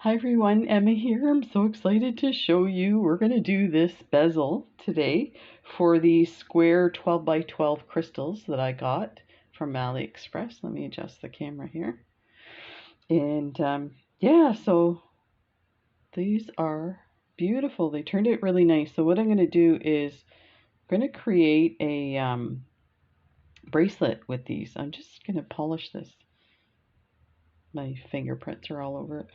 Hi everyone, Emma here. I'm so excited to show you. We're going to do this bezel today for the square 12 by 12 crystals that I got from AliExpress. Let me adjust the camera here. And yeah, so these are beautiful. They turned out really nice. So what I'm going to do is I'm going to create a bracelet with these. I'm just going to polish this. My fingerprints are all over it.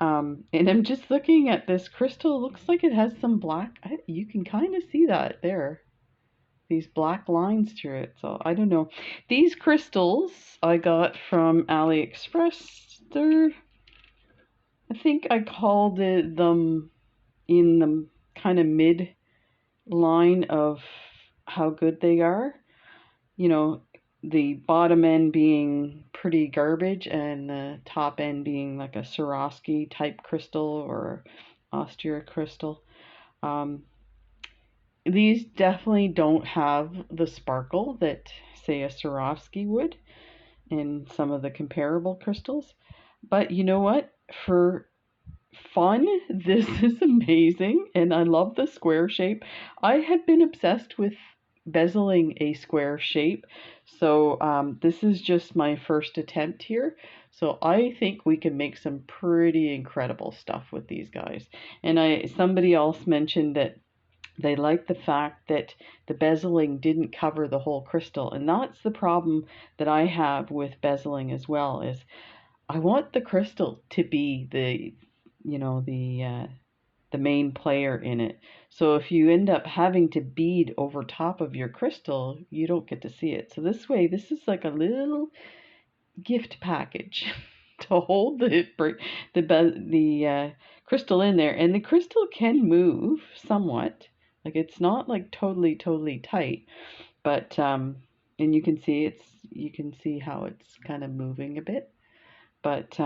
And I'm just looking at this crystal. It looks like it has some black. You can kind of see that there. These black lines through it. So I don't know. These crystals I got from AliExpress. I think I called them in the kind of mid line of how good they are. You know, the bottom end being pretty garbage and the top end being like a Swarovski type crystal or Austria crystal. Um, these definitely don't have the sparkle that, say, a Swarovski would in some of the comparable crystals. But you know what? For fun, this is amazing, and I love the square shape. I had been obsessed with bezeling a square shape, so this is just my first attempt here. So I think we can make some pretty incredible stuff with these guys. And somebody else mentioned that they like the fact that the bezeling didn't cover the whole crystal, and that's the problem that I have with bezeling as well. Is I want the crystal to be the, you know, the main player in it. So if you end up having to bead over top of your crystal, you don't get to see it. So this way, this is like a little gift package to hold the crystal in there, and the crystal can move somewhat. Like it's not like totally tight, but and you can see how it's kind of moving a bit, but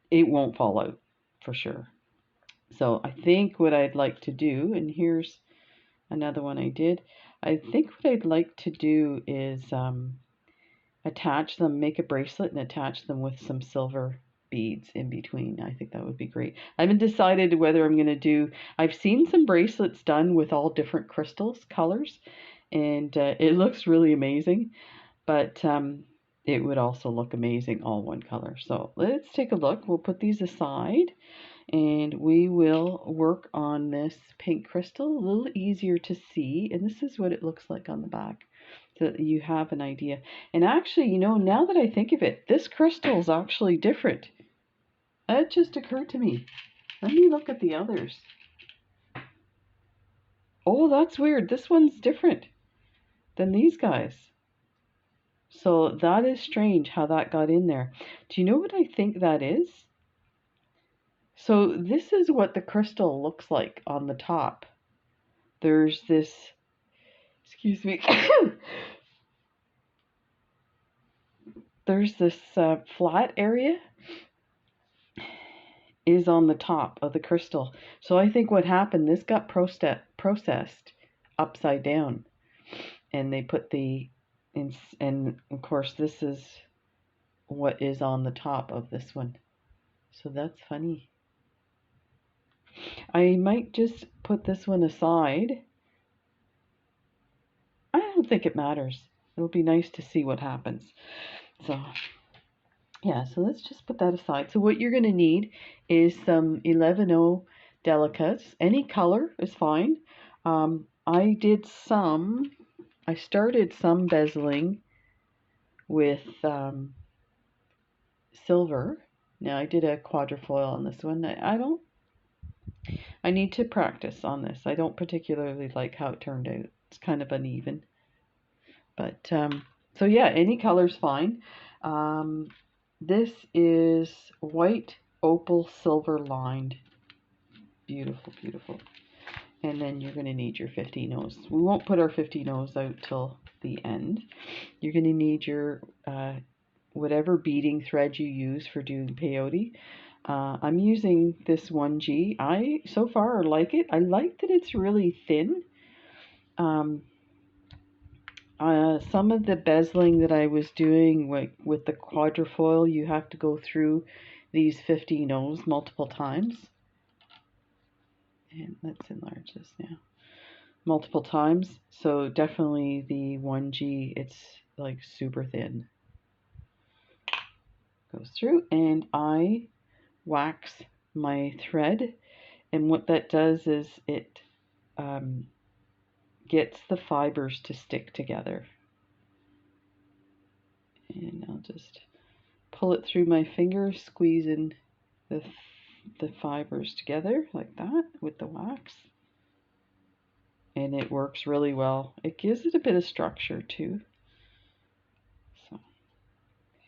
it won't fall out for sure. So I think what I'd like to do, and here's another one I did. I think what I'd like to do is attach them, make a bracelet and attach them with some silver beads in between. I think that would be great. I haven't decided whether I'm going to do, I've seen some bracelets done with all different crystals, colors, and it looks really amazing, but it would also look amazing all one color. So let's take a look. We'll put these aside and we will work on this pink crystal. A little easier to see, and this is what it looks like on the back so that you have an idea. And actually, you know, now that I think of it, this crystal is actually different. That just occurred to me. Let me look at the others. Oh, that's weird. This one's different than these guys. So that is strange how that got in there. Do you know what I think that is? So this is what the crystal looks like on the top. There's this, excuse me, there's this flat area is on the top of the crystal. So I think what happened, this got processed upside down, and they put and of course this is what is on the top of this one. So that's funny. I might just put this one aside. I don't think it matters. It'll be nice to see what happens. So yeah, so let's just put that aside. So what you're going to need is some 11O delicates. Any color is fine. I started some bezeling with silver. Now I did a quadrifoil on this one. I need to practice on this. I don't particularly like how it turned out. It's kind of uneven. But so yeah, any color's fine. This is white opal silver lined. Beautiful, beautiful. And then you're going to need your 15 O's. We won't put our 15 O's out till the end. You're going to need your whatever beading thread you use for doing peyote. I'm using this 1G. I so far like it. I like that it's really thin. Some of the bezeling that I was doing with the quadrifoil, you have to go through these 15 O's multiple times. And let's enlarge this now. Multiple times. So definitely the 1G, it's like super thin. Goes through, and I wax my thread, and what that does is it gets the fibers to stick together. And I'll just pull it through my fingers, squeezing the fibers together like that with the wax. And it works really well. It gives it a bit of structure too. So,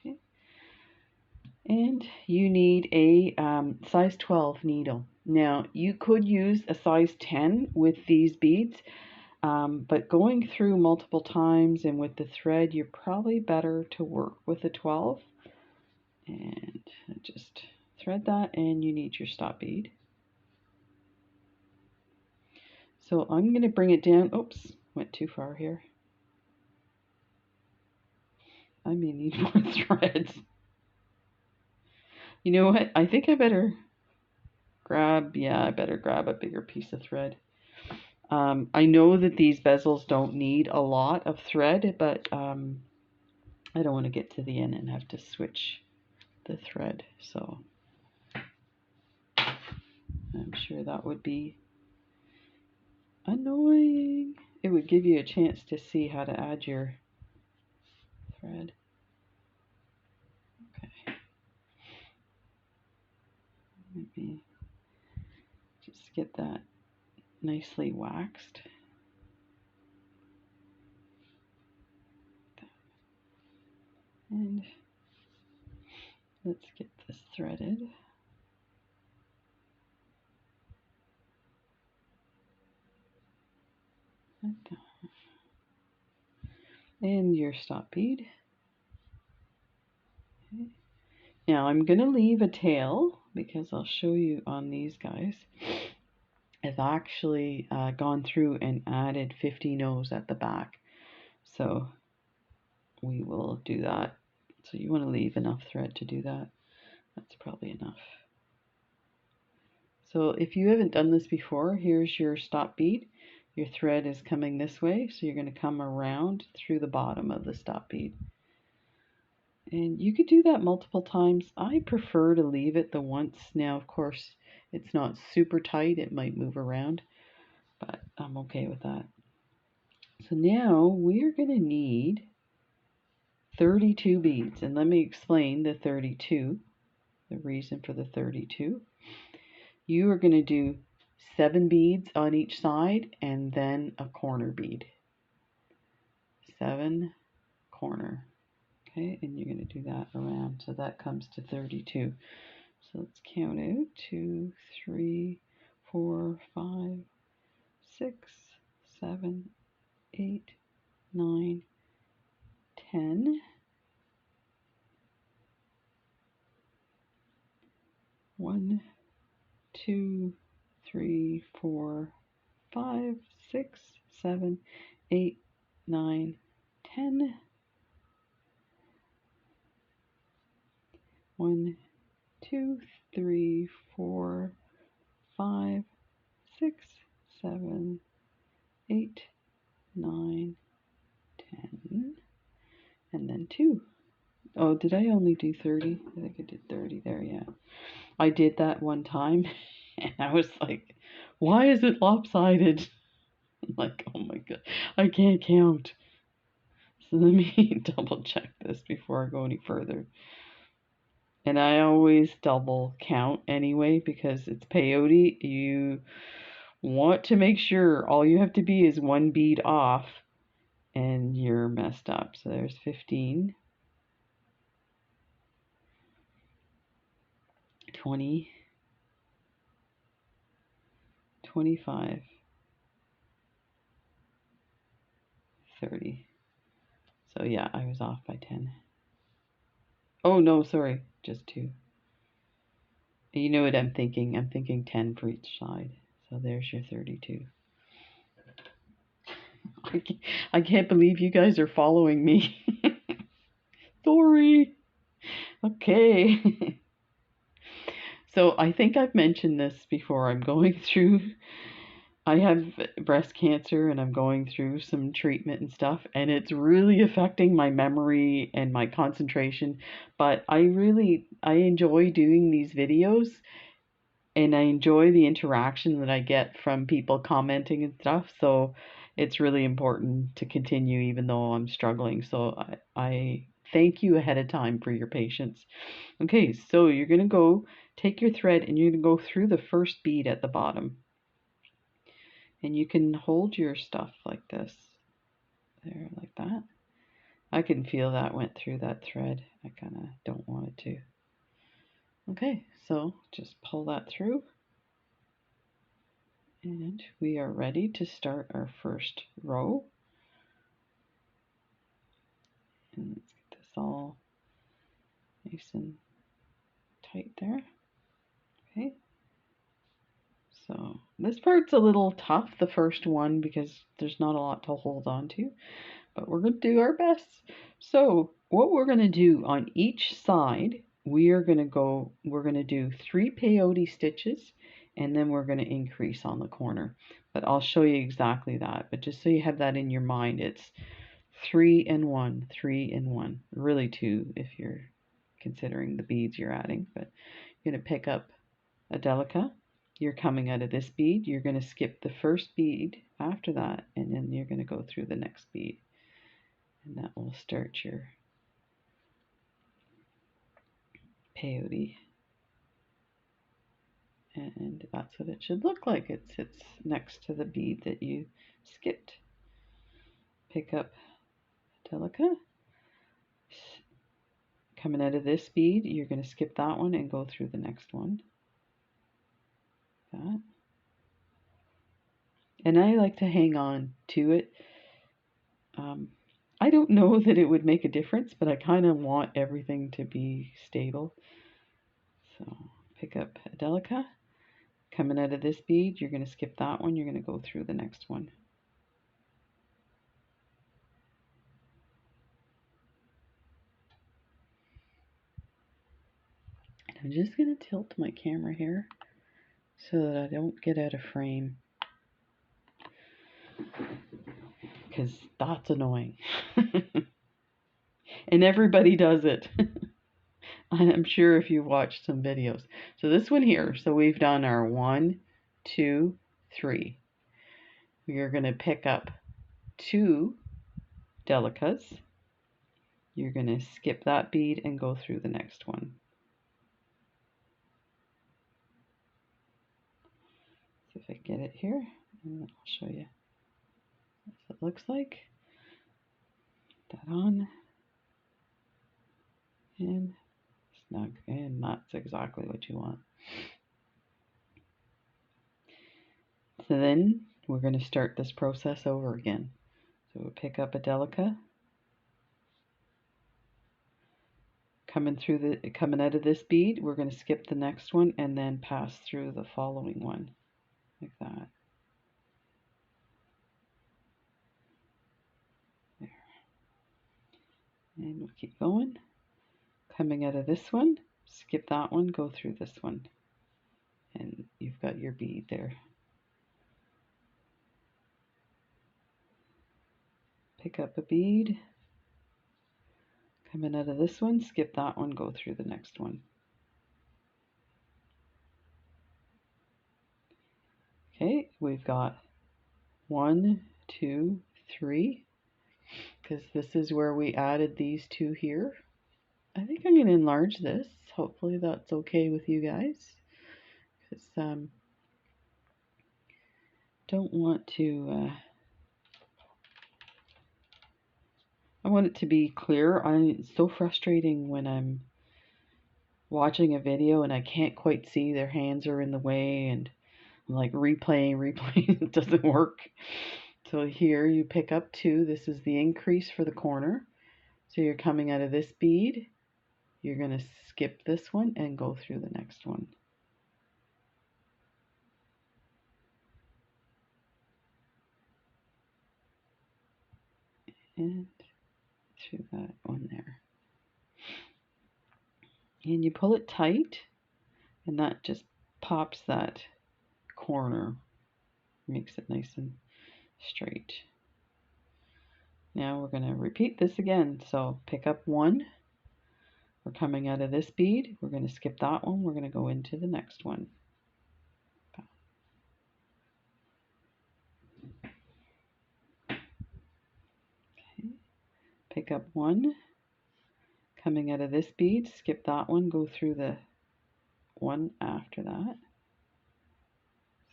okay. And you need a size 12 needle. Now you could use a size 10 with these beads, but going through multiple times and with the thread, you're probably better to work with a 12. And just thread that, and you need your stop bead. So I'm going to bring it down. Oops, went too far here. I may need more threads. You know what? I think I better grab a bigger piece of thread. I know that these bezels don't need a lot of thread, but I don't want to get to the end and have to switch the thread. So I'm sure that would be annoying. It would give you a chance to see how to add your thread. Okay. Let me just get that nicely waxed. And let's get this threaded. And your stop bead. Okay. Now I'm going to leave a tail because I'll show you on these guys. I've actually gone through and added 50 O's at the back. So we will do that. So you want to leave enough thread to do that. That's probably enough. So if you haven't done this before, here's your stop bead. Your thread is coming this way, so you're going to come around through the bottom of the stop bead. And you could do that multiple times. I prefer to leave it the once. Now, of course, it's not super tight. It might move around, but I'm okay with that. So now we're going to need 32 beads. And let me explain the 32, the reason for the 32. You are going to do 7 beads on each side and then a corner bead. 7 corner. Okay, and you're going to do that around. So that comes to 32. So let's count out 2, 3, 4, 5, 6, 7, 8, 9, 10. 1, 2, 3, 4, 5, 6, 7, 8, 9, 10. 1, 2, 3, 4, 5, 6, 7, 8, 9, 10, and then 2. Oh, did I only do 30? I think I did 30 there, yeah. I did that one time, and I was like, why is it lopsided? I'm like, oh my god, I can't count. So let me double check this before I go any further. And I always double count anyway because it's peyote. You want to make sure all you have to be is 1 bead off and you're messed up. So there's 15, 20, 25, 30. So yeah, I was off by 10. Oh no, sorry, just 2. You know what I'm thinking? I'm thinking 10 for each side. So there's your 32. I can't believe you guys are following me. Sorry. Okay. So I think I've mentioned this before. I have breast cancer and I'm going through some treatment and stuff, and it's really affecting my memory and my concentration. But I enjoy doing these videos, and I enjoy the interaction that I get from people commenting and stuff. So it's really important to continue even though I'm struggling. So I thank you ahead of time for your patience. Okay, so you're going to go take your thread and you're going to go through the first bead at the bottom. And you can hold your stuff like this. There, like that. I can feel that went through that thread. I kind of don't want it to. Okay, so just pull that through. And we are ready to start our first row. And let's get this all nice and tight there. Okay. So this part's a little tough, the first one, because there's not a lot to hold on to, but we're going to do our best. So what we're going to do on each side, we're going to do 3 peyote stitches, and then we're going to increase on the corner. But I'll show you exactly that. But just so you have that in your mind, it's 3 and 1, 3 and 1. Really 2 if you're considering the beads you're adding. But you're going to pick up a delica. You're coming out of this bead. You're going to skip the first bead after that, and then you're going to go through the next bead. And that will start your peyote. And that's what it should look like. It sits next to the bead that you skipped. Pick up delica. Coming out of this bead, you're going to skip that one and go through the next one. That. And I like to hang on to it. I don't know that it would make a difference, but I kind of want everything to be stable. So pick up a delica. Coming out of this bead, you're going to skip that one. You're going to go through the next one. And I'm just going to tilt my camera here so that I don't get out of frame, because that's annoying. And everybody does it. I'm sure if you watched some videos. So this one here, so we've done our 1, 2, 3. We are going to pick up 2 delicas. You're going to skip that bead and go through the next one. See if I get it here, and I'll show you what it looks like. Put that on, and snug, and that's exactly what you want. So then we're going to start this process over again. So we'll pick up a delica, coming out of this bead, we're going to skip the next one and then pass through the following one, like that. There. And we'll keep going. Coming out of this one, skip that one, go through this one, and you've got your bead there. Pick up a bead, coming out of this one, skip that one, go through the next one. Okay, we've got 1, 2, 3, because this is where we added these 2 here. I think I'm going to enlarge this. Hopefully that's okay with you guys, because don't want to I want it to be clear. It's so frustrating when I'm watching a video and I can't quite see, their hands are in the way, and I'm like replaying, it doesn't work. So here you pick up 2. This is the increase for the corner. So you're coming out of this bead, you're going to skip this one and go through the next one. And through that one there. And you pull it tight, and that just pops that corner, makes it nice and straight. Now we're going to repeat this again. So pick up one, we're coming out of this bead, we're going to skip that one, we're going to go into the next one. Okay. Pick up one, coming out of this bead, skip that one, go through the one after that.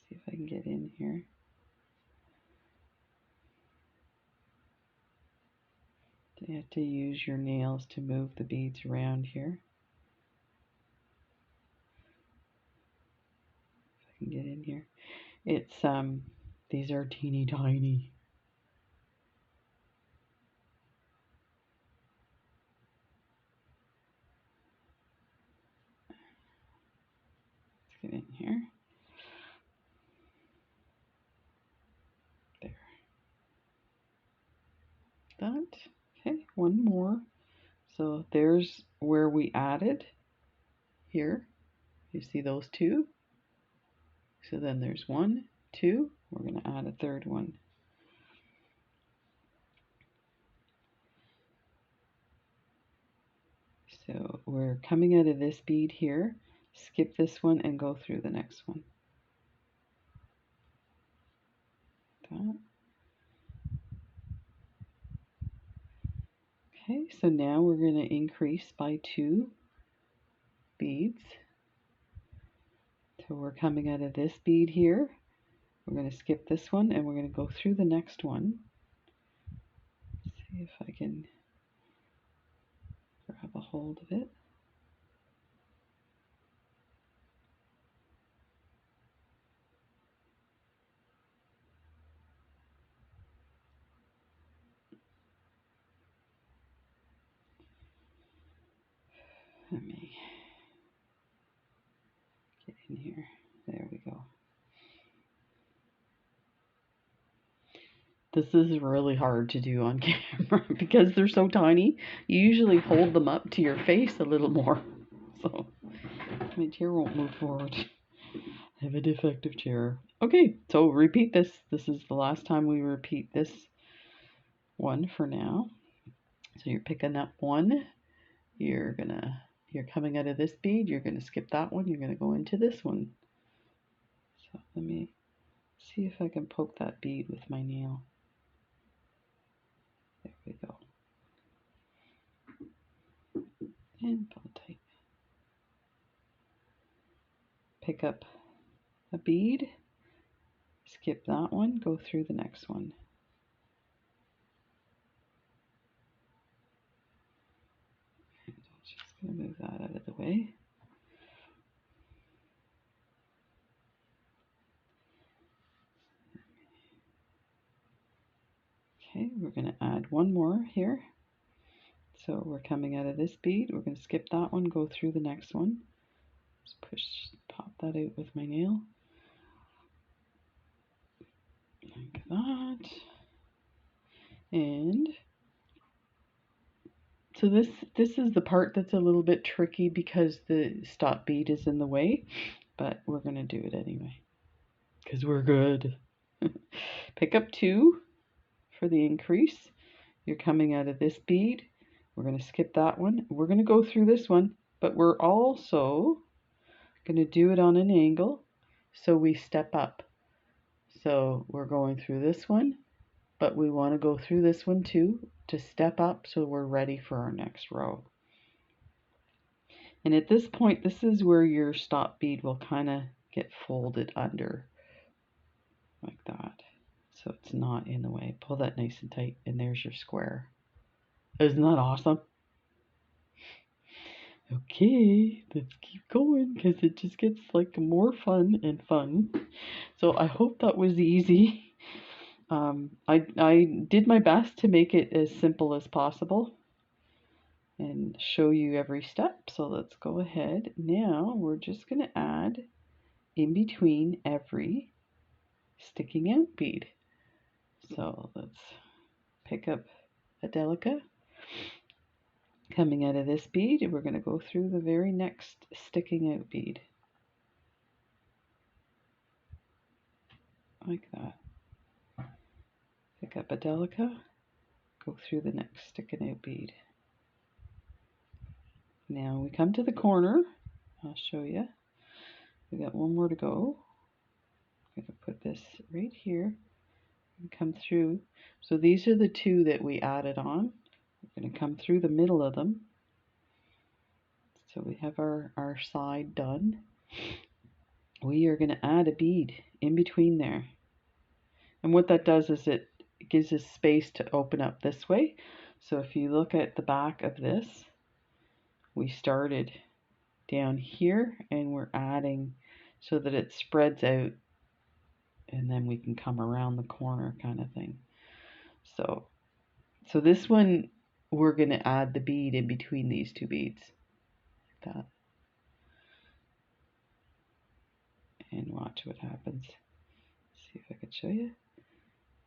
See if I can get in here. You have to use your nails to move the beads around here. If I can get in here. It's these are teeny tiny. Let's get in here. There. That. Okay, one more. So there's where we added here. You see those two? So then there's one, two. We're going to add a third one. So we're coming out of this bead here, skip this one and go through the next one. That. Okay, so now we're going to increase by 2 beads. So we're coming out of this bead here. We're going to skip this one and we're going to go through the next one. Let's see if I can grab a hold of it. Let me get in here. There we go. This is really hard to do on camera because they're so tiny. You usually hold them up to your face a little more. So my chair won't move forward. I have a defective chair. Okay, so repeat this. This is the last time we repeat this one for now. So you're picking up one. You're coming out of this bead. You're gonna skip that one. You're gonna go into this one. So let me see if I can poke that bead with my nail. There we go. And pull tight. Pick up a bead, skip that one, go through the next one. And I'm just going to move that out of the way. Okay, we're going to add one more here. So we're coming out of this bead, we're going to skip that one, go through the next one. Just pop that out with my nail. Like that. And so this is the part that's a little bit tricky because the stop bead is in the way, but we're going to do it anyway because we're good. Pick up 2 for the increase. You're coming out of this bead. We're going to skip that one. We're going to go through this one, but we're also going to do it on an angle so we step up. So we're going through this one, but we want to go through this one too to step up so we're ready for our next row. And at this point, this is where your stop bead will kind of get folded under like that. So it's not in the way. Pull that nice and tight and there's your square. Isn't that awesome? Okay, let's keep going because it just gets like more fun and fun. So I hope that was easy. I did my best to make it as simple as possible and show you every step. So let's go ahead. Now we're just going to add in between every sticking out bead. So let's pick up a delica. Coming out of this bead, we're going to go through the very next sticking out bead. like that. Pick up a delica, go through the next sticking out bead. Now we come to the corner. I'll show you. We got one more to go. I'm going to put this right here and come through. So these are the two that we added on. We're going to come through the middle of them. So we have our side done. We are going to add a bead in between there. And what that does is it gives us space to open up this way. So if you look at the back of this, we started down here and we're adding so that it spreads out, and then we can come around the corner kind of thing. So this one, we're going to add the bead in between these two beads, like that. And watch what happens. See if I can show you.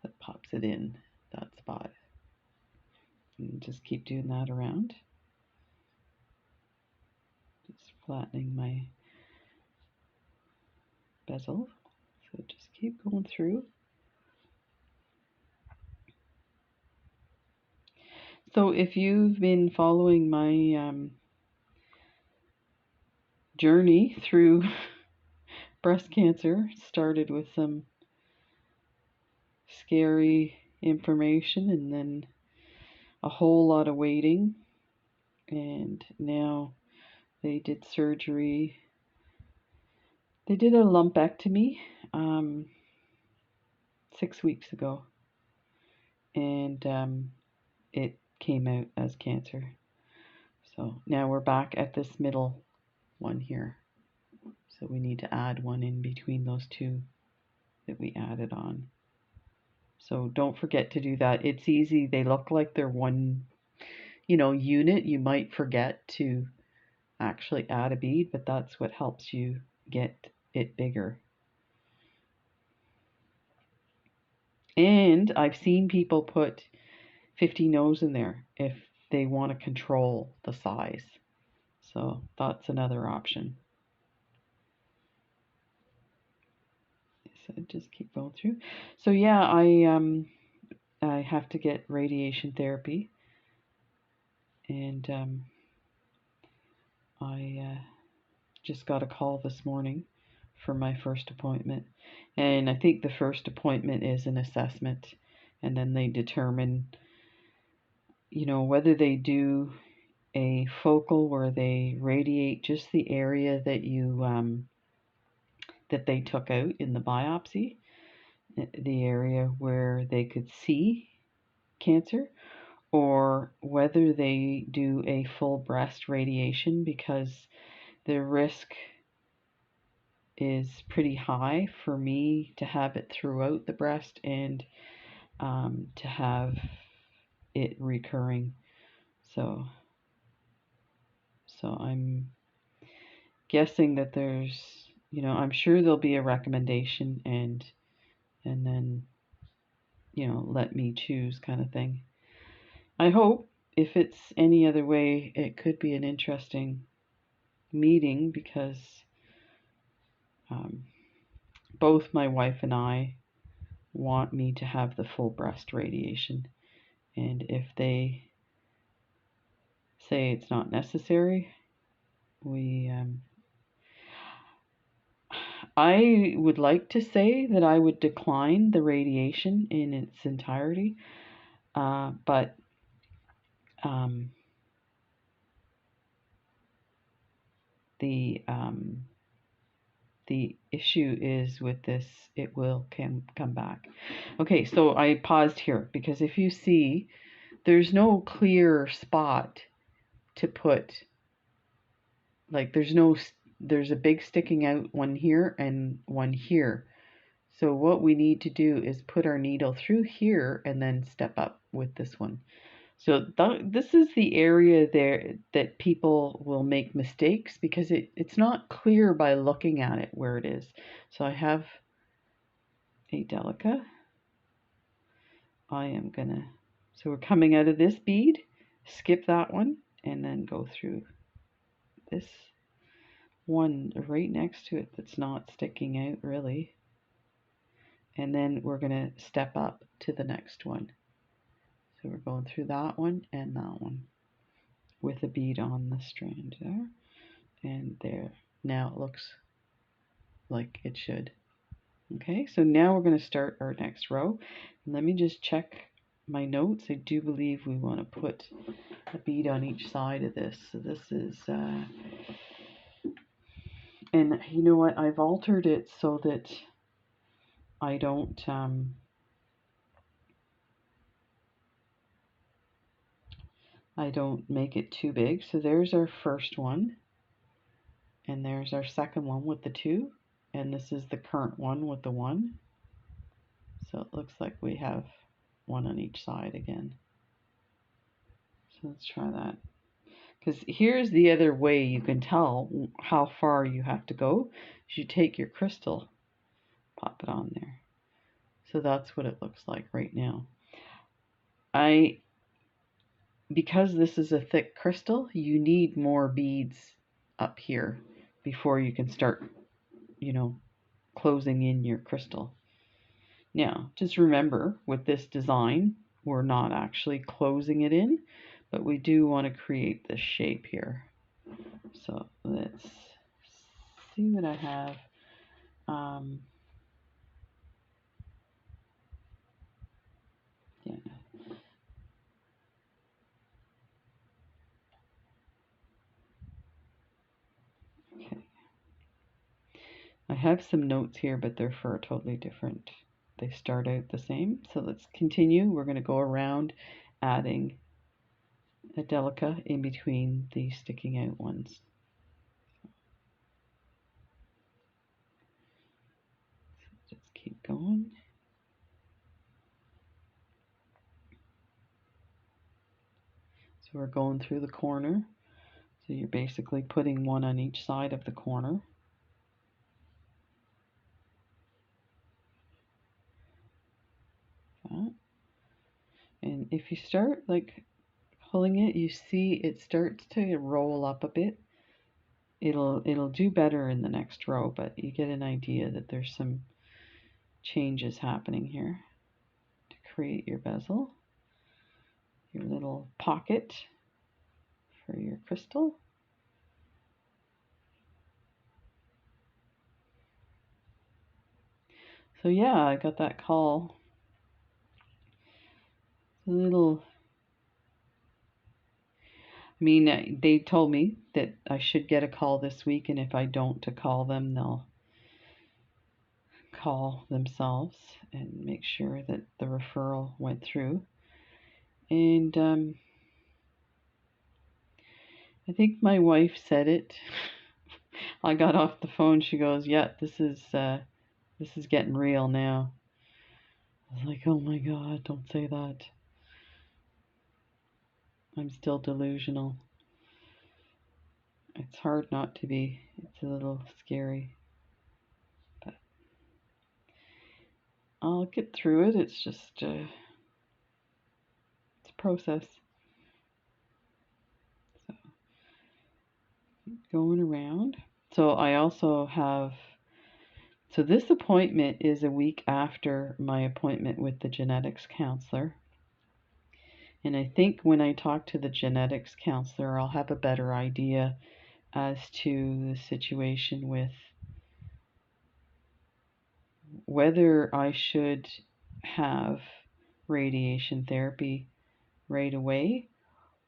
That pops it in that spot. And just keep doing that around. Just flattening my bezel. So just keep going through. So if you've been following my journey through breast cancer, started with some scary information and then a whole lot of waiting, and now they did surgery. They did a lumpectomy 6 weeks ago, and it came out as cancer. So now we're back at this middle one here. So we need to add one in between those two that we added on. So don't forget to do that. It's easy. They look like they're one, unit. You might forget to actually add a bead, but that's what helps you get it bigger. And I've seen people put 50 no's in there if they want to control the size. So that's another option. So just keep going through. So yeah, I have to get radiation therapy, and I just got a call this morning for my first appointment, and I think the first appointment is an assessment, and then they determine, whether they do a focal where they radiate just the area that you that they took out in the biopsy, the area where they could see cancer, or whether they do a full breast radiation, because the risk is pretty high for me to have it throughout the breast and to have it recurring. So I'm guessing that there's, I'm sure there'll be a recommendation, and then, let me choose kind of thing. I hope. If it's any other way, it could be an interesting meeting, because both my wife and I want me to have the full breast radiation, and if they say it's not necessary, I would like to say that I would decline the radiation in its entirety, but the issue is with this, it will come back. Okay, so I paused here because if you see, there's no clear spot to put, like there's a big sticking out one here and one here. So what we need to do is put our needle through here and then step up with this one. So this is the area there that people will make mistakes, because it's not clear by looking at it where it is. So I have a delica. So we're coming out of this bead, skip that one, and then go through this one right next to it that's not sticking out really. and then we're going to step up to the next one. So we're going through that one and that one with a bead on the strand there and there. Now it looks like it should. Okay, so now we're going to start our next row. Let me just check my notes. I do believe we want to put a bead on each side of this. So this is, and you know what? I've altered it so that I don't, make it too big. So there's our first one, and there's our second one with the 2, and this is the current one with the 1. So it looks like we have one on each side again. So let's try that. Because here's the other way you can tell how far you have to go. Is you take your crystal, pop it on there. So that's what it looks like right now. Because this is a thick crystal, you need more beads up here before you can start, closing in your crystal. Now, just remember, with this design, we're not actually closing it in, but we do want to create this shape here. So let's see what I have. Yeah. Okay. I have some notes here, but they're for a totally different. They start out the same. So let's continue. We're going to go around adding a delica in between the sticking out ones. Just keep going. So we're going through the corner. So you're basically putting one on each side of the corner. And if you start like pulling it, you see it starts to roll up a bit. It'll do better in the next row, but you get an idea that there's some changes happening here to create your bezel, your little pocket for your crystal. So yeah, I got that call. They told me that I should get a call this week, and if I don't to call them, they'll call themselves and make sure that the referral went through. And I think my wife said it. I got off the phone. She goes, "Yeah, this is getting real now." I was like, "Oh my God, don't say that." I'm still delusional. It's hard not to be. It's a little scary, but I'll get through it. It's just it's a process. So going around. So I also have. So this appointment is a week after my appointment with the genetics counselor. And I think when I talk to the genetics counselor, I'll have a better idea as to the situation with whether I should have radiation therapy right away,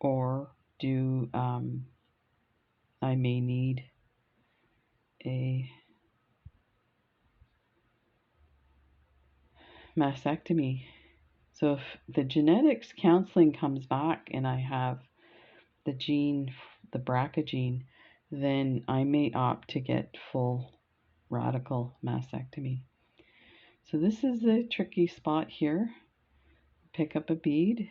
or do I may need a mastectomy. So if the genetics counseling comes back and I have the gene, the BRCA gene, then I may opt to get full radical mastectomy. So this is the tricky spot here. Pick up a bead.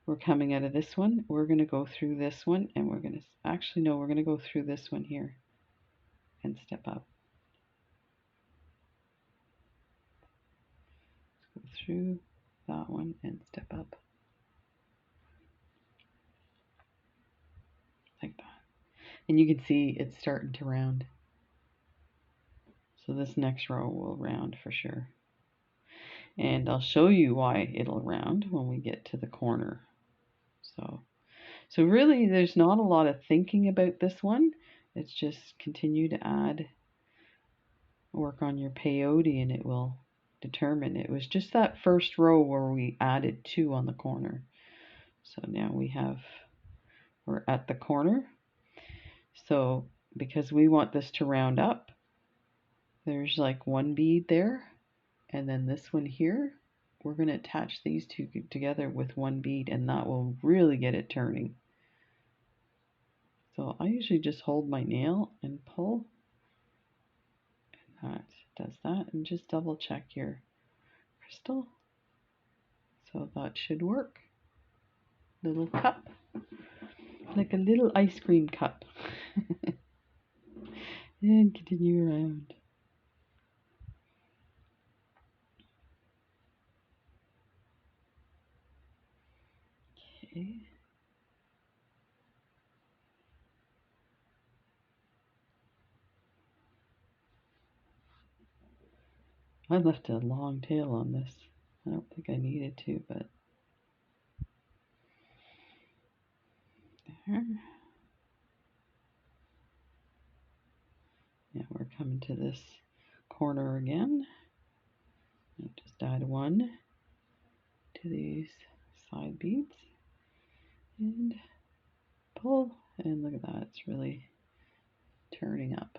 We're coming out of this one. We're going to go through this one, and we're going to, actually no, we're going to go through this one here and step up. Go through that one and step up. Like that. And you can see it's starting to round. So this next row will round for sure. And I'll show you why it'll round when we get to the corner. So really there's not a lot of thinking about this one. It's just continue to add, work on your peyote, and it will determine. It was just that first row where we added 2 on the corner. So now we're at the corner. So because we want this to round up, there's like 1 bead there, and then this one here, we're going to attach these 2 together with 1 bead, and that will really get it turning. So I usually just hold my nail and pull, and that does that, and just double check your crystal. So that should work. Little cup, like a little ice cream cup. And continue around. Okay. I left a long tail on this. I don't think I needed to, but there. Now we're coming to this corner again. I just add 1 to these side beads and pull, and look at that, it's really turning up.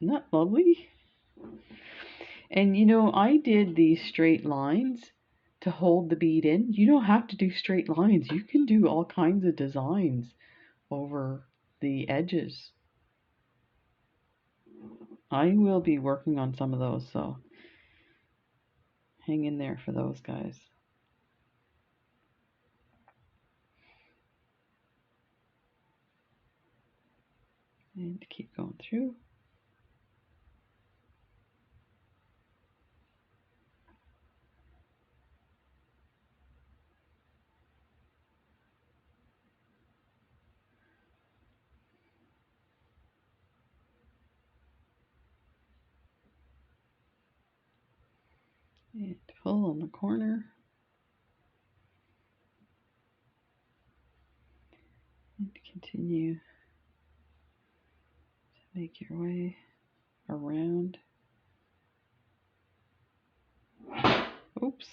Isn't that lovely? And you know, I did these straight lines to hold the bead in. You don't have to do straight lines. You can do all kinds of designs over the edges. I will be working on some of those, so hang in there for those guys. And keep going through. And pull on the corner. And continue to make your way around. Oops.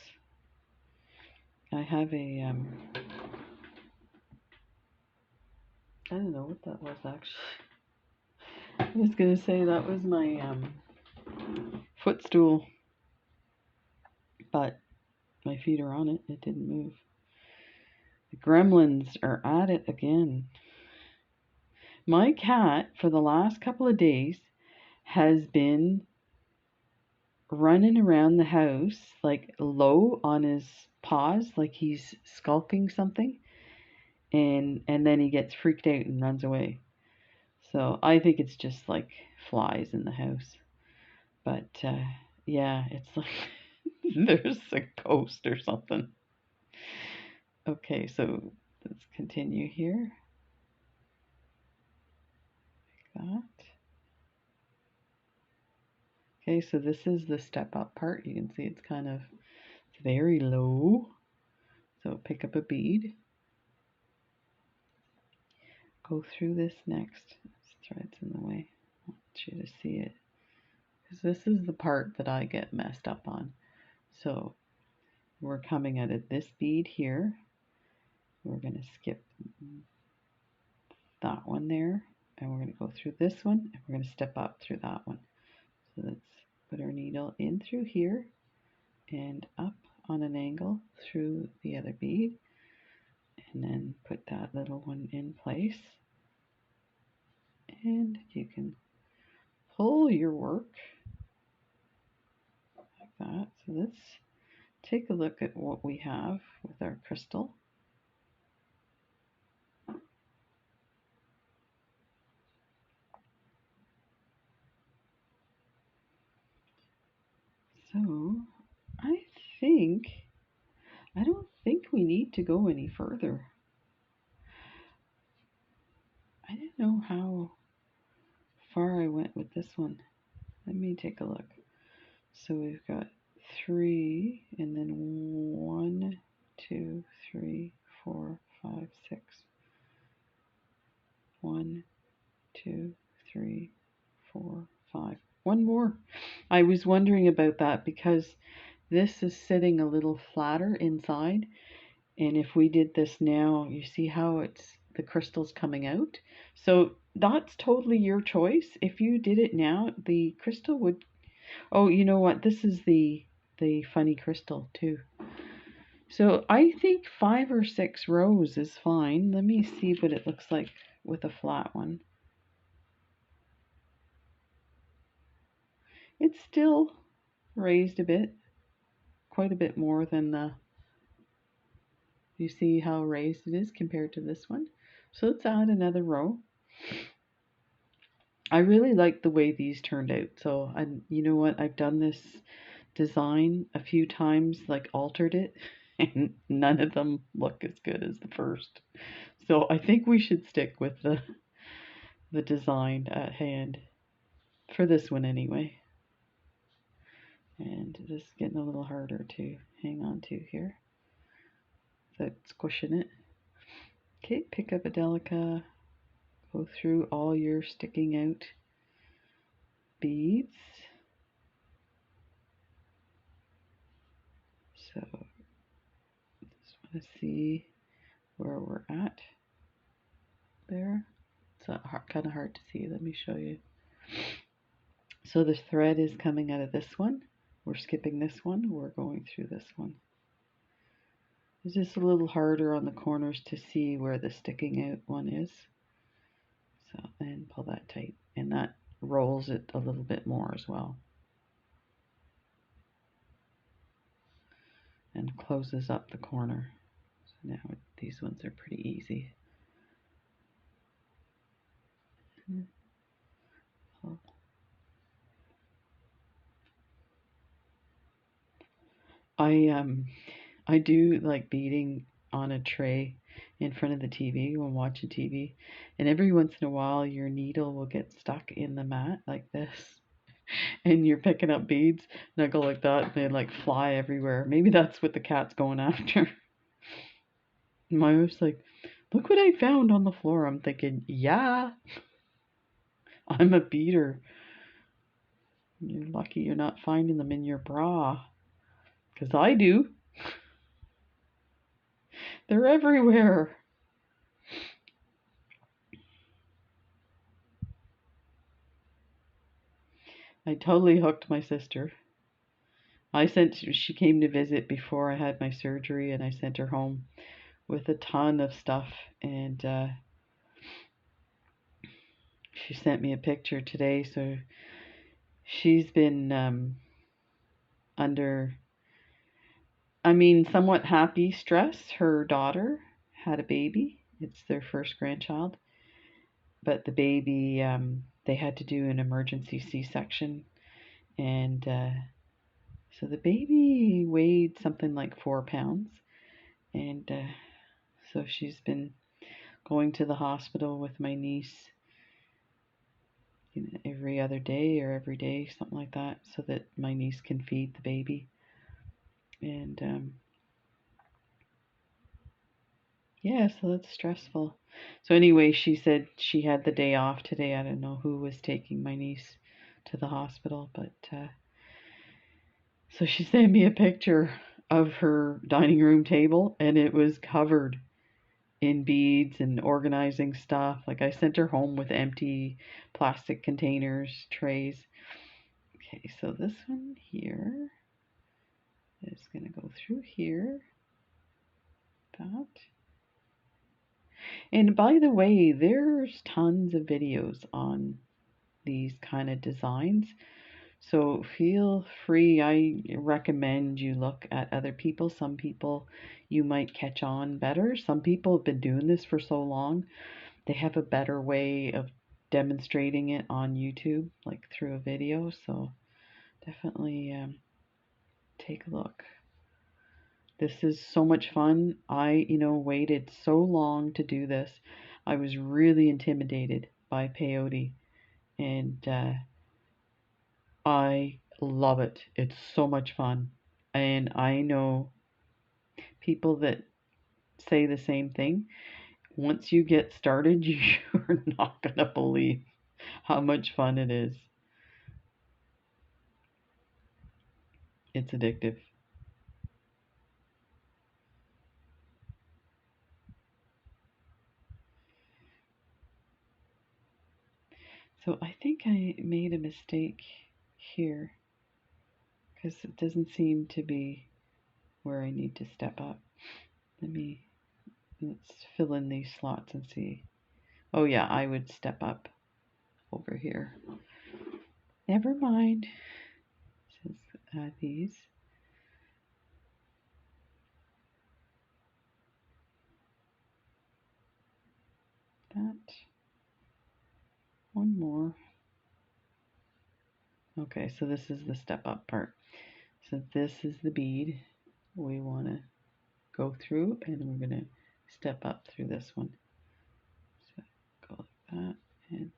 I have a, I don't know what that was actually. I was going to say that was my footstool, but my feet are on it. It didn't move. The gremlins are at it again. My cat, for the last couple of days, has been running around the house like low on his paws, like he's skulking something, and then he gets freaked out and runs away. So I think it's just like flies in the house. But yeah, it's like there's a ghost or something. Okay, so let's continue here. Like that. Okay, so this is the step up part. You can see it's kind of very low. So pick up a bead. Go through this next. This thread's in the way. I want you to see it. Because this is the part that I get messed up on. So we're coming out of this bead here. We're going to skip that one there. And we're going to go through this one. And we're going to step up through that one. So let's put our needle in through here and up on an angle through the other bead. And then put that little one in place. And you can pull your work like that. So let's take a look at what we have with our crystal. So I don't think we need to go any further. I don't know how far I went with this one. Let me take a look. So we've got 3, and then 1, 2, 3, 4, 5, 6. 1, 2, 3, 4, 5. One more. I was wondering about that because this is sitting a little flatter inside, and if we did this now, you see how it's the crystal's coming out. So that's totally your choice. If you did it now, the crystal would. Oh, you know what? This is the funny crystal too. So I think 5 or 6 rows is fine. Let me see what it looks like with a flat one. It's still raised a bit, quite a bit more than the. You see how raised it is compared to this one? So let's add another row. I really like the way these turned out. So you know what? I've done this design a few times, like altered it, and none of them look as good as the first. So I think we should stick with the design at hand for this one anyway. And this is getting a little harder to hang on to here without squishing it. Okay, pick up a delica, go through all your sticking out beads. So just want to see where we're at there. It's kind of hard to see. Let me show you. So the thread is coming out of this one. We're skipping this one. We're going through this one. It's just a little harder on the corners to see where the sticking out one is. So then pull that tight, and that rolls it a little bit more as well. And closes up the corner. So now these ones are pretty easy. I do like beading on a tray in front of the TV when watching TV, and every once in a while your needle will get stuck in the mat like this, and you're picking up beads, and I go like that, and they like fly everywhere. Maybe that's what the cat's going after. My wife's like, "Look what I found on the floor." I'm thinking, yeah, I'm a beater. You're lucky you're not finding them in your bra, 'cause I do. They're everywhere. I totally hooked my sister. She came to visit before I had my surgery, and I sent her home with a ton of stuff, and she sent me a picture today. So she's been under, somewhat happy stress. Her daughter had a baby. It's their first grandchild, but the baby, they had to do an emergency C-section, and so the baby weighed something like 4 pounds, and so she's been going to the hospital with my niece, every other day or every day, something like that, so that my niece can feed the baby. And yeah, so that's stressful. So anyway, she said she had the day off today. I don't know who was taking my niece to the hospital, but so she sent me a picture of her dining room table, and it was covered in beads and organizing stuff. Like, I sent her home with empty plastic containers, trays. Okay, so this one here is going to go through here. That. And by the way, there's tons of videos on these kind of designs. So feel free. I recommend you look at other people. Some people you might catch on better. Some people have been doing this for so long, they have a better way of demonstrating it on YouTube, like through a video. So definitely take a look. This is so much fun. I, waited so long to do this. I was really intimidated by peyote, and I love it. It's so much fun. And I know people that say the same thing. Once you get started, you're not going to believe how much fun it is. It's addictive. So I think I made a mistake here because it doesn't seem to be where I need to step up. Let's fill in these slots and see. Oh yeah, I would step up over here. Never mind. Says these. That. One more. Okay, so this is the step up part. So this is the bead we want to go through, and we're going to step up through this one. So go like that and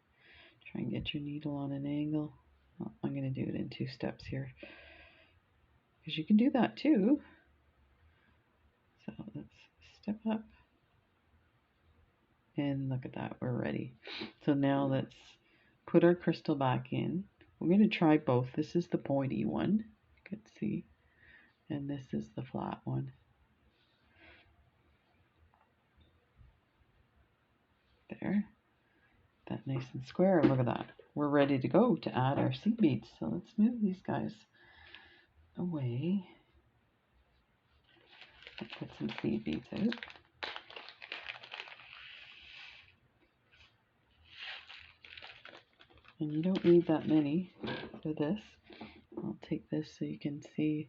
try and get your needle on an angle. Well, I'm going to do it in 2 steps here because you can do that too. So let's step up and look at that, we're ready. So now let's put our crystal back in. We're going to try both. This is the pointy one, you can see, and this is the flat one. There, that nice and square. Look at that. We're ready to go to add our seed beads. So let's move these guys away. Let's put some seed beads out. And you don't need that many for this. I'll take this so you can see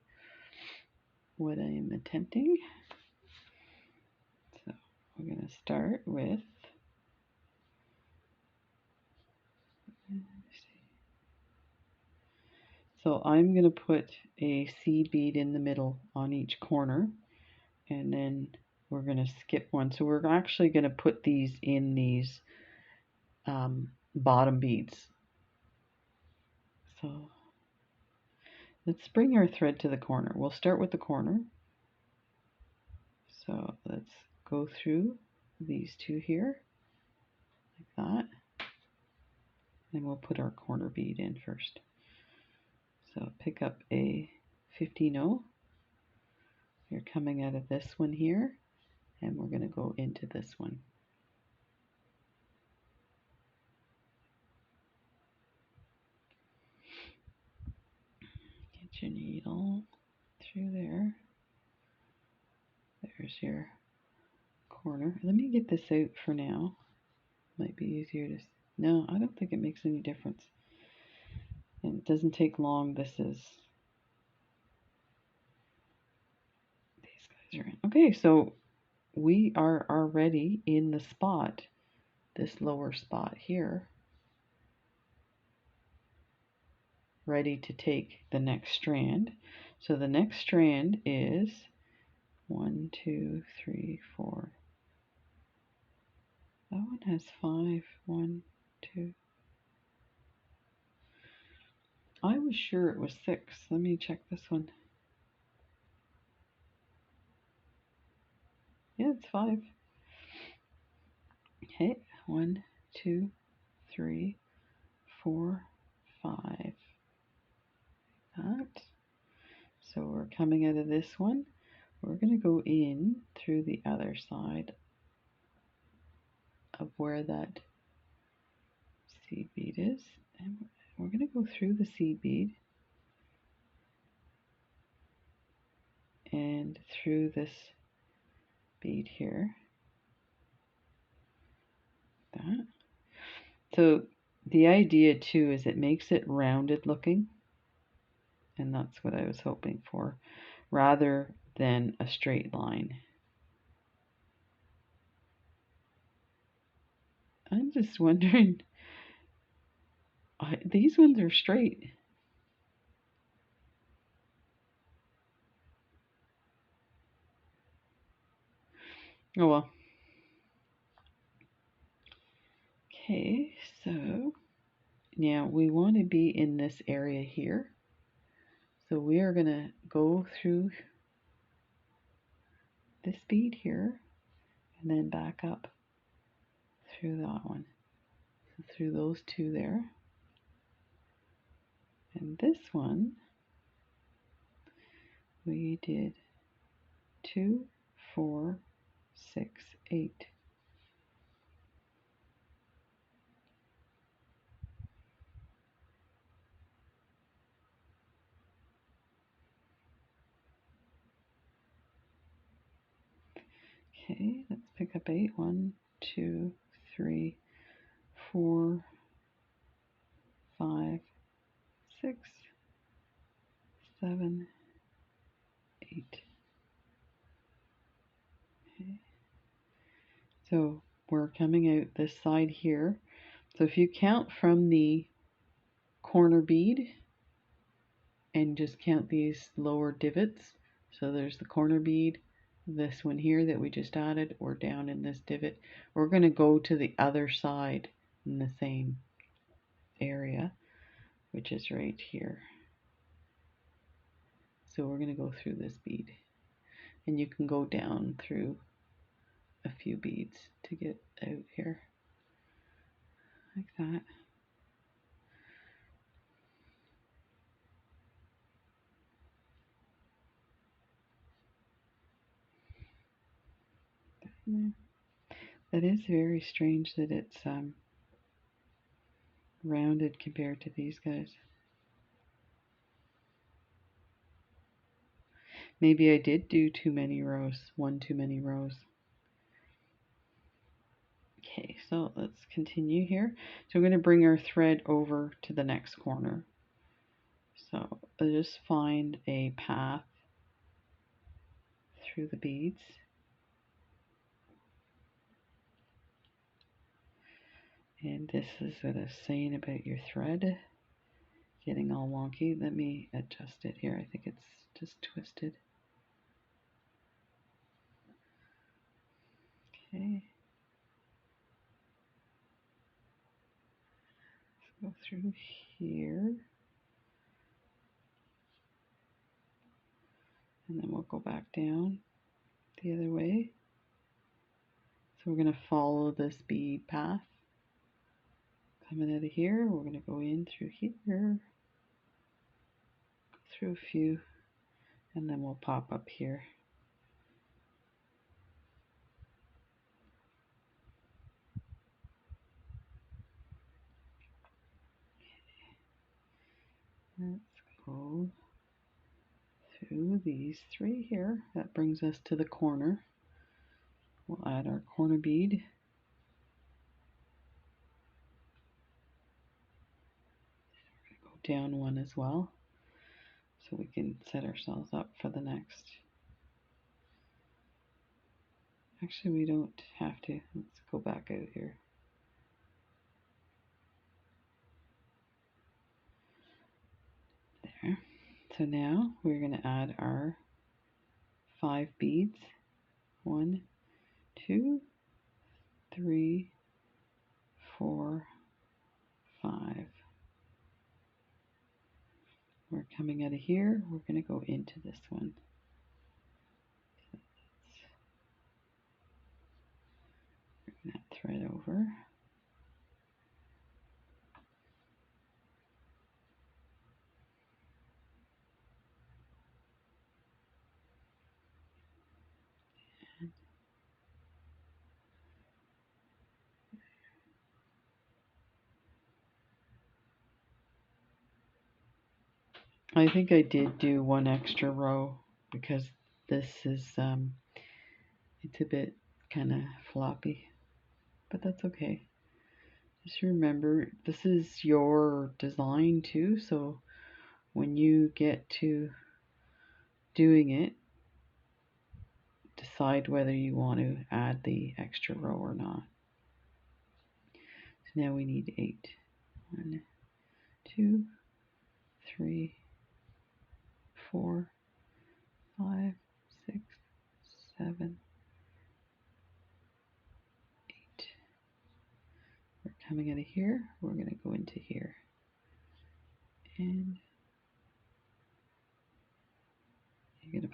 what I am attempting. So we're going to start with, so I'm going to put a seed bead in the middle on each corner, and then we're going to skip one. So we're actually going to put these in these bottom beads. So let's bring our thread to the corner. We'll start with the corner. So let's go through these 2 here, like that. And we'll put our corner bead in first. So pick up a 15-0. You're coming out of this one here, and we're going to go into this one. Get your needle through there. There's your corner. Let me get this out for now. Might be easier to... No, I don't think it makes any difference. And it doesn't take long. This is... These guys are in. Okay, so we are already in the spot, this lower spot here, ready to take the next strand. So the next strand is 1, 2, 3, 4. That one has 5. 1, 2. I was sure it was 6. Let me check this one. Yeah, it's 5. Okay, 1, 2, 3, 4, 5. That. So we're coming out of this one. We're going to go in through the other side of where that seed bead is. And we're going to go through the seed bead and through this bead here. That. So the idea too is it makes it rounded looking, and that's what I was hoping for, rather than a straight line. I'm just wondering, these ones are straight. Oh well. Okay, so now we want to be in this area here. So we are going to go through this bead here and then back up through that one. So through those two there. And this one we did 2, 4, 6, 8. Okay, let's pick up 8. 1, 2, 3, 4, 5, 6, 7, 8. Okay. So we're coming out this side here. So if you count from the corner bead and just count these lower divots, so there's the corner bead, this one here that we just added, or down in this divot, we're going to go to the other side in the same area, which is right here. So we're going to go through this bead, and you can go down through a few beads to get out here, like that. That is very strange that it's rounded compared to these guys. Maybe I did do too many rows, one too many rows. Okay, so let's continue here. So we're going to bring our thread over to the next corner. So I'll just find a path through the beads. And this is what I was saying about your thread getting all wonky. Let me adjust it here. I think it's just twisted. Okay. Let's go through here. And then we'll go back down the other way. So we're going to follow this bead path. Coming out of here, we're going to go in through here, go through a few, and then we'll pop up here. Let's go through these 3 here. That brings us to the corner. We'll add our corner bead. Go down 1 as well, so we can set ourselves up for the next. Actually, we don't have to. Let's go back out here. There. So now we're going to add our 5 beads. 1, 2, 3, 4, 5. We're coming out of here. We're going to go into this one. So let's bring that thread over. I think I did do 1 extra row because this is it's a bit kind of floppy, but that's okay. Just remember, this is your design too, so when you get to doing it, decide whether you want to add the extra row or not. So now we need 8. 1, 2, 3, 4, 5, 6, 7, 8. We're coming out of here. We're going to go into here. And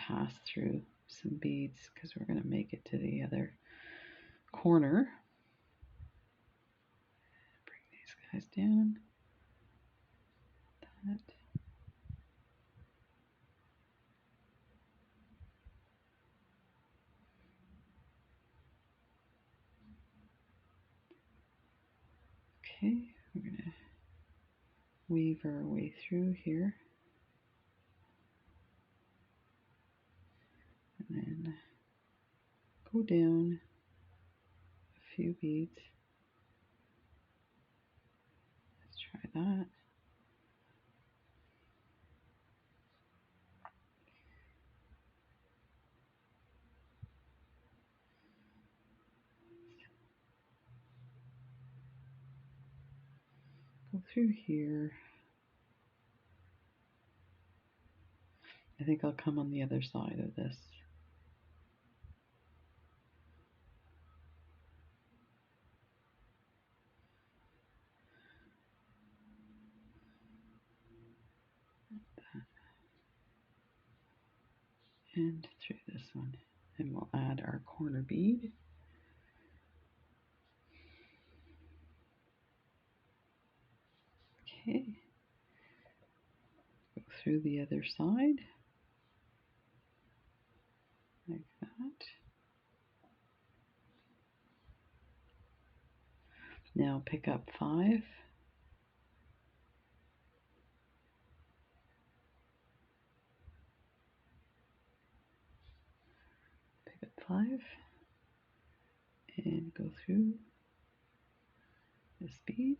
pass through some beads because we're going to make it to the other corner. Bring these guys down. That. Okay, we're going to weave our way through here. And then go down a few beads. Let's try that. Go through here. I think I'll come on the other side of this. And through this one. And we'll add our corner bead. Okay. Go through the other side. Like that. Now pick up 5. Pick up 5. And go through this bead.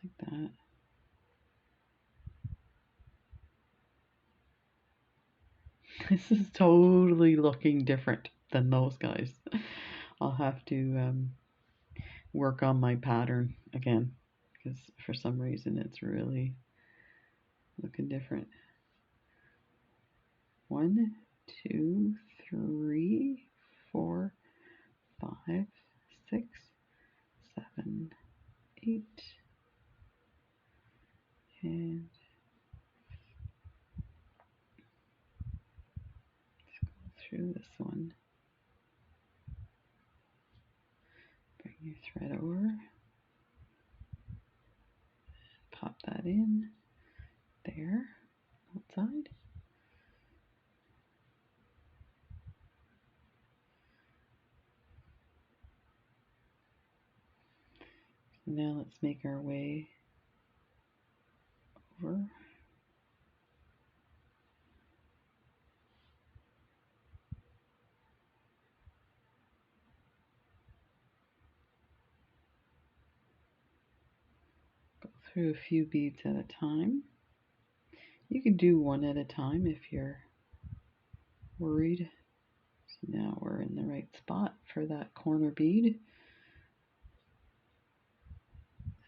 Like that. This is totally looking different than those guys. I'll have to work on my pattern again because for some reason it's really looking different. 1, 2, 3, 4, 5, 6, 7, 8, and let's go through this one. Bring your thread over, pop that in there, outside. So now let's make our way over. Go through a few beads at a time. You can do one at a time if you're worried. So now we're in the right spot for that corner bead.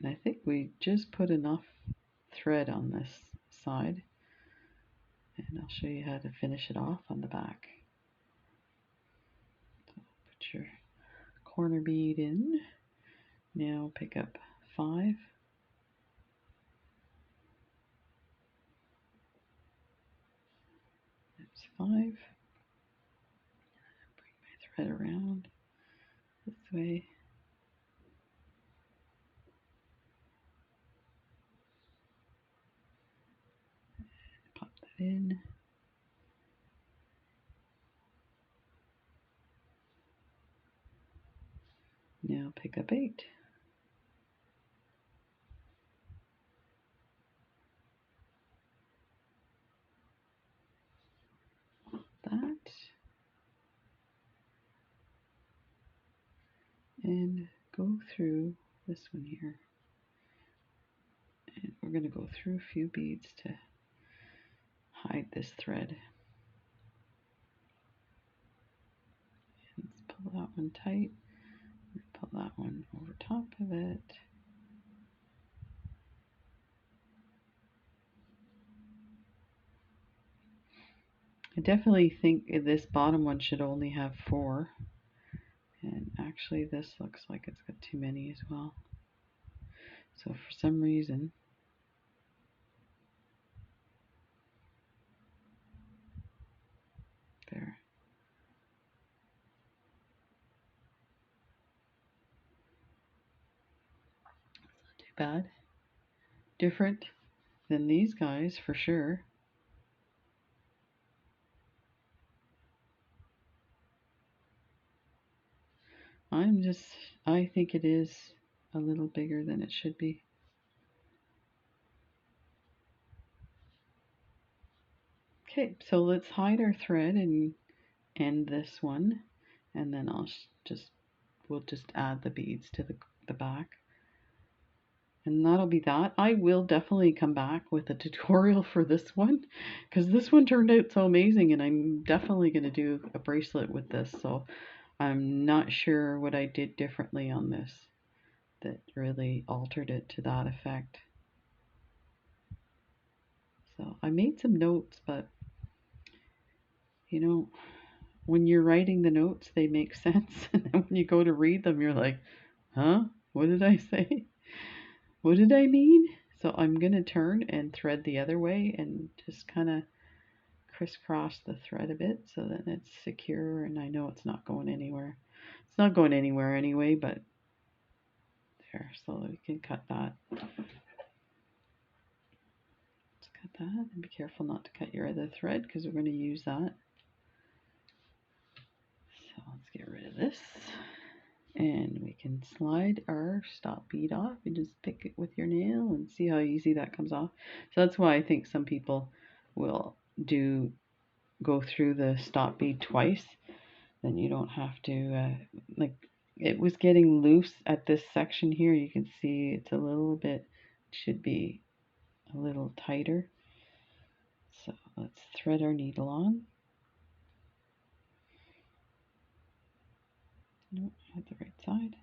And I think we just put enough thread on this side. And I'll show you how to finish it off on the back. So put your corner bead in. Now pick up 5. That's 5. Bring my thread around this way. Pop that in. Now pick up 8. That. And go through this one here. And we're going to go through a few beads to hide this thread. And let's pull that one tight. Pull that one over top of it. I definitely think this bottom one should only have 4. And actually this looks like it's got too many as well. So for some reason, bad. Different than these guys for sure. I think it is a little bigger than it should be. Okay, so let's hide our thread and end this one, and then we'll just add the beads to the back. And that'll be that. I will definitely come back with a tutorial for this one because this one turned out so amazing, and I'm definitely going to do a bracelet with this. So I'm not sure what I did differently on this that really altered it to that effect. So I made some notes, but you know, when you're writing the notes, they make sense. And then when you go to read them, you're like, huh? What did I say? What did I mean? So I'm going to turn and thread the other way and just kind of crisscross the thread a bit so that it's secure, and I know it's not going anywhere. It's not going anywhere anyway, but there, so we can cut that. Let's cut that, and be careful not to cut your other thread because we're going to use that. So let's get rid of this. And we can slide our stop bead off and just pick it with your nail and see how easy that comes off. So that's why I think some people will go through the stop bead twice. Then you don't have to, like, it was getting loose at this section here. You can see it's a little bit, should be a little tighter. So let's thread our needle on. Nope, at the right side.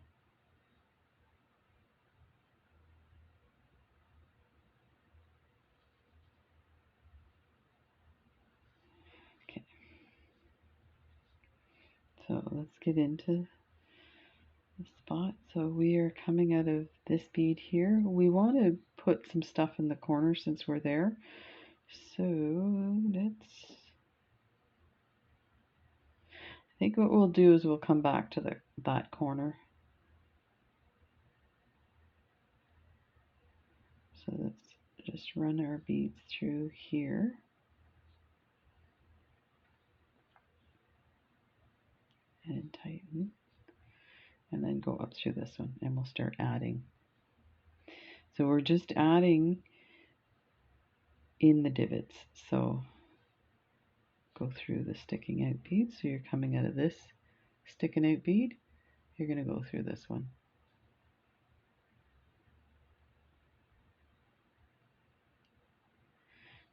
Okay. So let's get into the spot. So we are coming out of this bead here. We want to put some stuff in the corner since we're there. So I think what we'll do is we'll come back to that corner. So let's just run our beads through here. And tighten. And then go up through this one, and we'll start adding. So we're just adding in the divots. So go through the sticking out bead. So you're coming out of this sticking out bead. You're going to go through this one.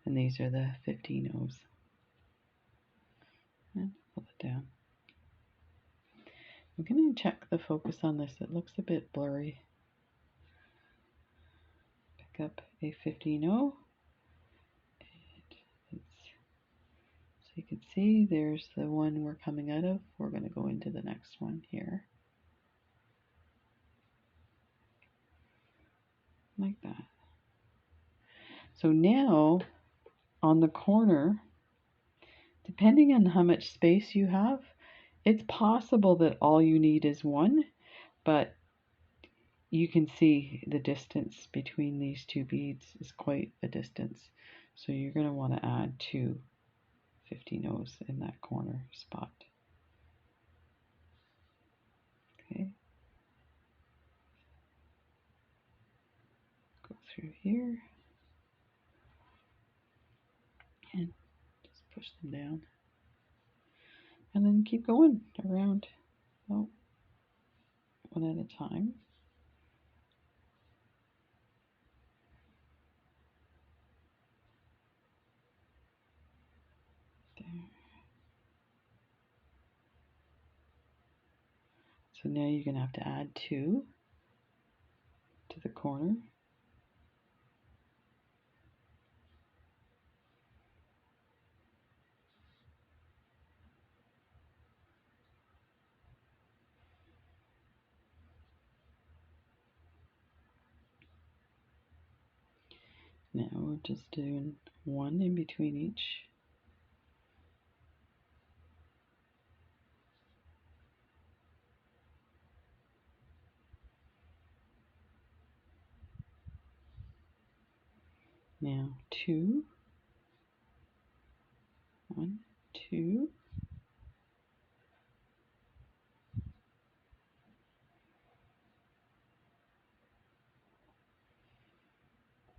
And these are the 15 O's. And pull it down. I'm going to check the focus on this. It looks a bit blurry. Pick up a 15O. So you can see there's the one we're coming out of. We're going to go into the next one here. Like that. So now on the corner, depending on how much space you have, it's possible that all you need is one, but you can see the distance between these two beads is quite a distance. So you're going to want to add two 15 O's in that corner spot. Okay. Go through here and just push them down. And then keep going around, one at a time. There. So now you're going to have to add two to the corner. Now we're just doing one in between each. Now 2, 1, 2.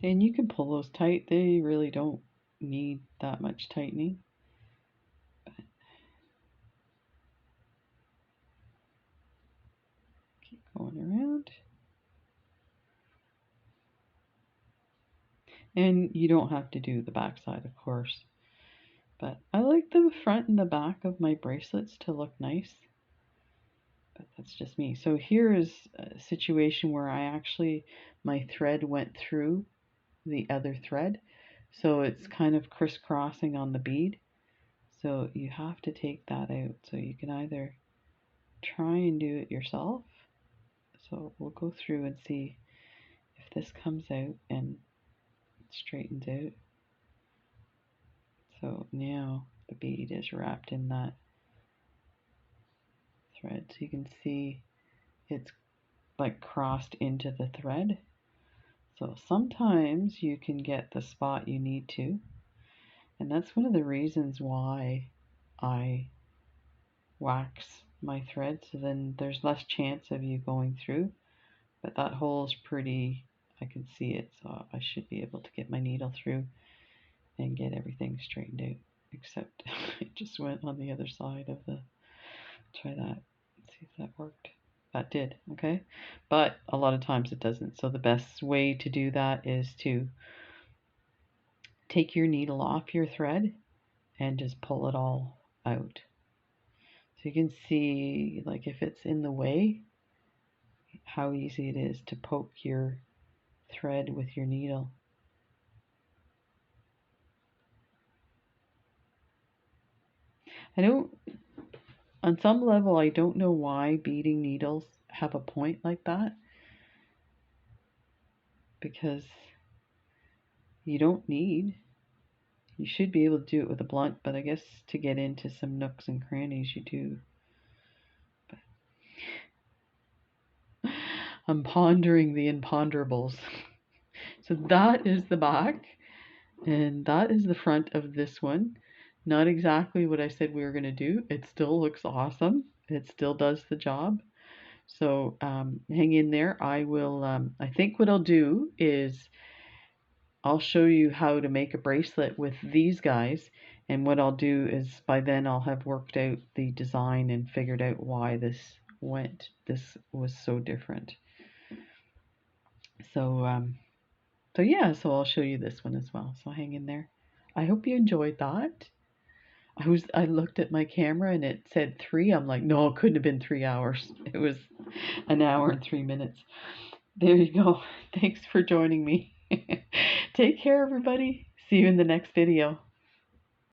And you can pull those tight. They really don't need that much tightening. Keep going around. And you don't have to do the back side, of course. But I like the front and the back of my bracelets to look nice. But that's just me. So here is a situation where my thread went through the other thread. So it's kind of crisscrossing on the bead. So you have to take that out. So you can either try and do it yourself. So we'll go through and see if this comes out and straightens out. So now the bead is wrapped in that thread. So you can see it's like crossed into the thread. So sometimes you can get the spot you need to. And that's one of the reasons why I wax my thread, so then there's less chance of you going through. But that hole is pretty, I can see it, so I should be able to get my needle through and get everything straightened out, except it just went on the other side of the, try that, see if that worked. That did, okay? But a lot of times it doesn't, so the best way to do that is to take your needle off your thread and just pull it all out. So you can see, like, if it's in the way, how easy it is to poke your thread with your needle. On some level, I don't know why beading needles have a point like that, because you should be able to do it with a blunt, but I guess to get into some nooks and crannies you do. But I'm pondering the imponderables. So that is the back, and that is the front of this one. Not exactly what I said we were going to do. It still looks awesome. It still does the job. So hang in there. I think what I'll do is I'll show you how to make a bracelet with these guys. And what I'll do is by then I'll have worked out the design and figured out why this was so different. So, so I'll show you this one as well. So hang in there. I hope you enjoyed that. I looked at my camera and it said 3. I'm like, no, it couldn't have been 3 hours. It was an hour and 3 minutes. There you go. Thanks for joining me. Take care, everybody. See you in the next video.